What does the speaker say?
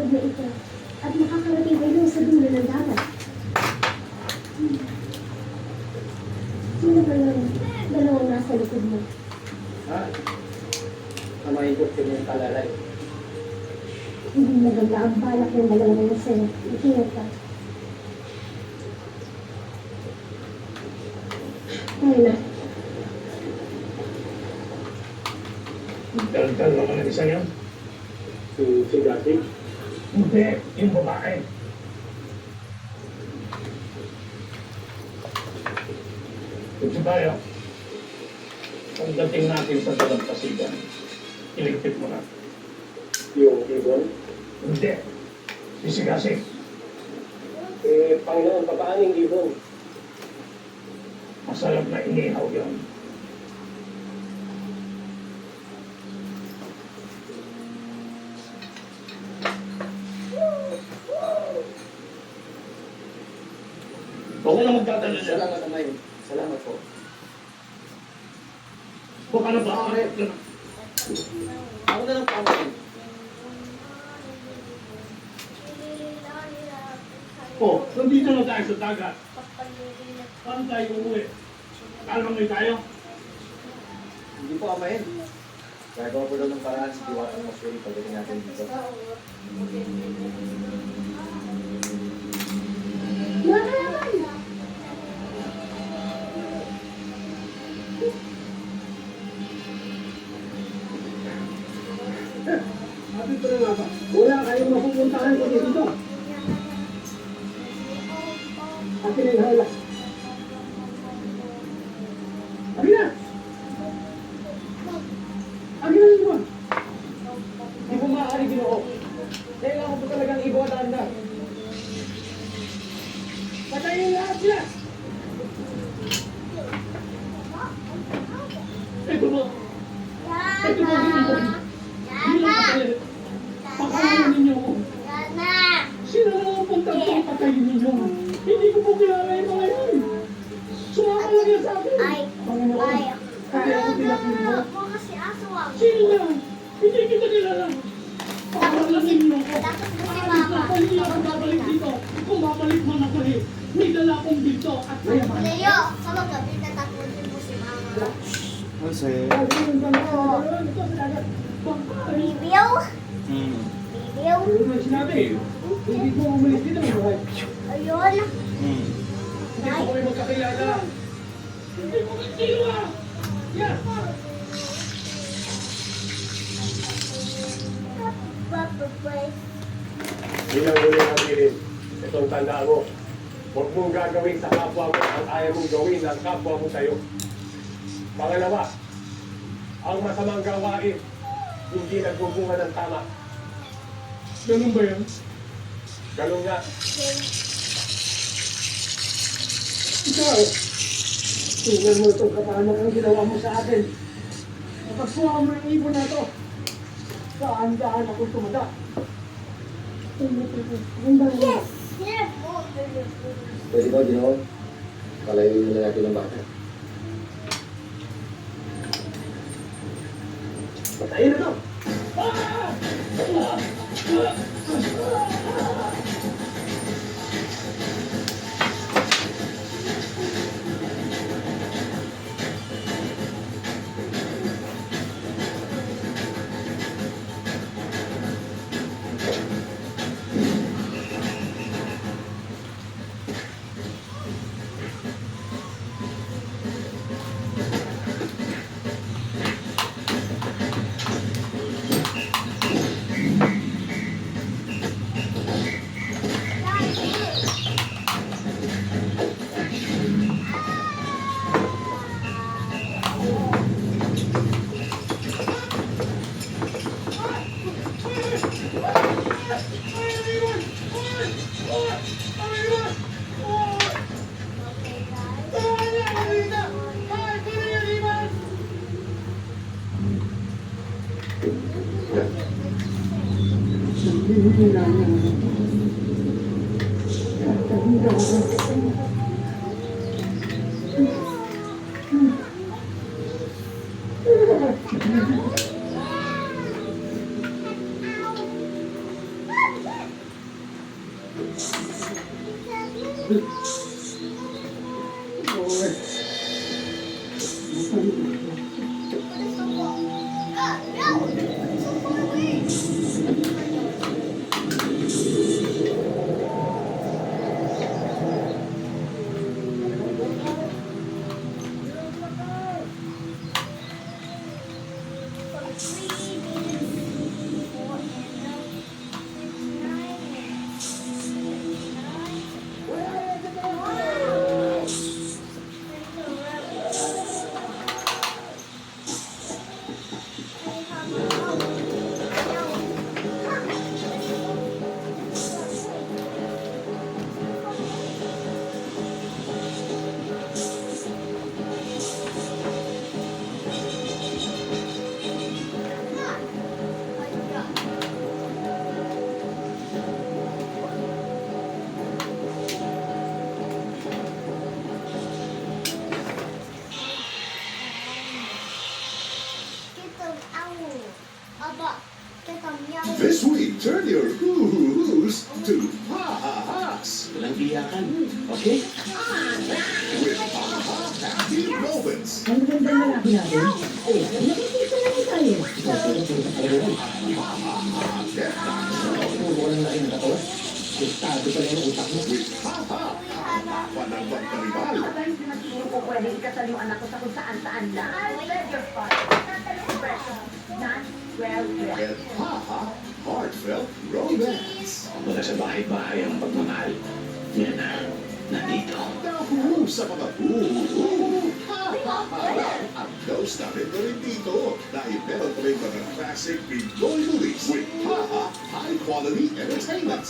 ilog na ito at makakarating kayo sa dulo ng dagat. Sino ba yung dalawang nasa likod mo? Ha? Namaikot ko yung kalalay. Hindi maganda ang balak ng dalawang yan sa'yo. Ikingat ka. Tayo na. Daldal naman ang isa yan. Si Gati. Hindi, yung babae. Kung tayo, pagdating natin sa dalampasigan, iligpit mo na. Yung ibon. Hindi, sisigasig. Panginoon, papaano yung ibon? Masarap na inihaw yun. Huwag ka na magdadala siya. Salamat naman. Salamat po. Huwag ka na ba? Ako na lang po. Oh, nandito na tayo sa dagat. Paano tayo uuwi? Kalmang tayo? Hindi po amayin. Gagawa po daw ng paraan si Diwata Mosuri pagdating natin dito. Sabi ko na nga ba, wala kayong mapupuntahan ko dito. Akin ang hala. Sabi na! Akin na yun. Hindi po maaari Ginoo. Kailangan po talagang ibuwataan na. Patayin lahat sila! Ito mo! Ito mo, dito! Hindi lang patayin. Pakainin ninyo ako. Sino na ang puntang kong patayin ninyo? Hindi ko po kilala yung mga yun. Sumama lang yan sa akin. Panginoon, kaya ako tinapin mo. Sino na? Hindi kita kilala. Pakainin ninyo ako. Aalis na ako, hindi ako babalik dito. Kung babalik man ako may dala akong dito at mayaman. Leo, sama gabi tatapunin mo si Mama. Kasi... Pagkain ba na ito sa dagat? Bibiyaw? Bibiyaw? Ano na sinabi? Hindi ko umalis dito ng buhay. Ayun. Hindi ko kami magkakilala. Hindi mo katiwa! Yan! Papapay. Bilang huli ang bilin, itong tandaan mo. Huwag mong gagawin sa kapwa mo ang ayaw mong gawin ng kapwa mo sa'yo. Pangalawa, ang masamang gawain, hindi nagbubunga ng tama. Ganun ba yan? Ganun nga, Ikaw, tingnan mo itong kapahamak ang ginawa mo sa akin. Napagsuha mo ng ibon na to. Saan-saan akong tumada. Yes! Yes! Pwede ba Ginoo? Palayuin mo na natin ang bata. Patayin na to. Hindi na niya. This week, turn your hoo-hoo-hoos to ha-ha-has Walang iyakan. Okay? with ha-ha happy moments. Ang ganda ng lalaki natin. Eh, nakikita naman tayo. Get that Puro lang laking katawan. Estado pa rin ang utak mo. with ha-ha. Panagpag karibal. Guys, hindi ko pwede ikasal yung anak ko sa kung saan-saan lang. I beg your pardon. Tatalong version. Not well read. And ha-ha heartfelt romance. Wala sa bahay-bahay ang pagmamahal. Yan na. Nandito. Nahu sa mga hoo-hoo. Ha-ha-ha. Ang ghost namin na rin dito. Dahil meron pa rin mga classic Pinoy movies with ha-ha high quality entertainment.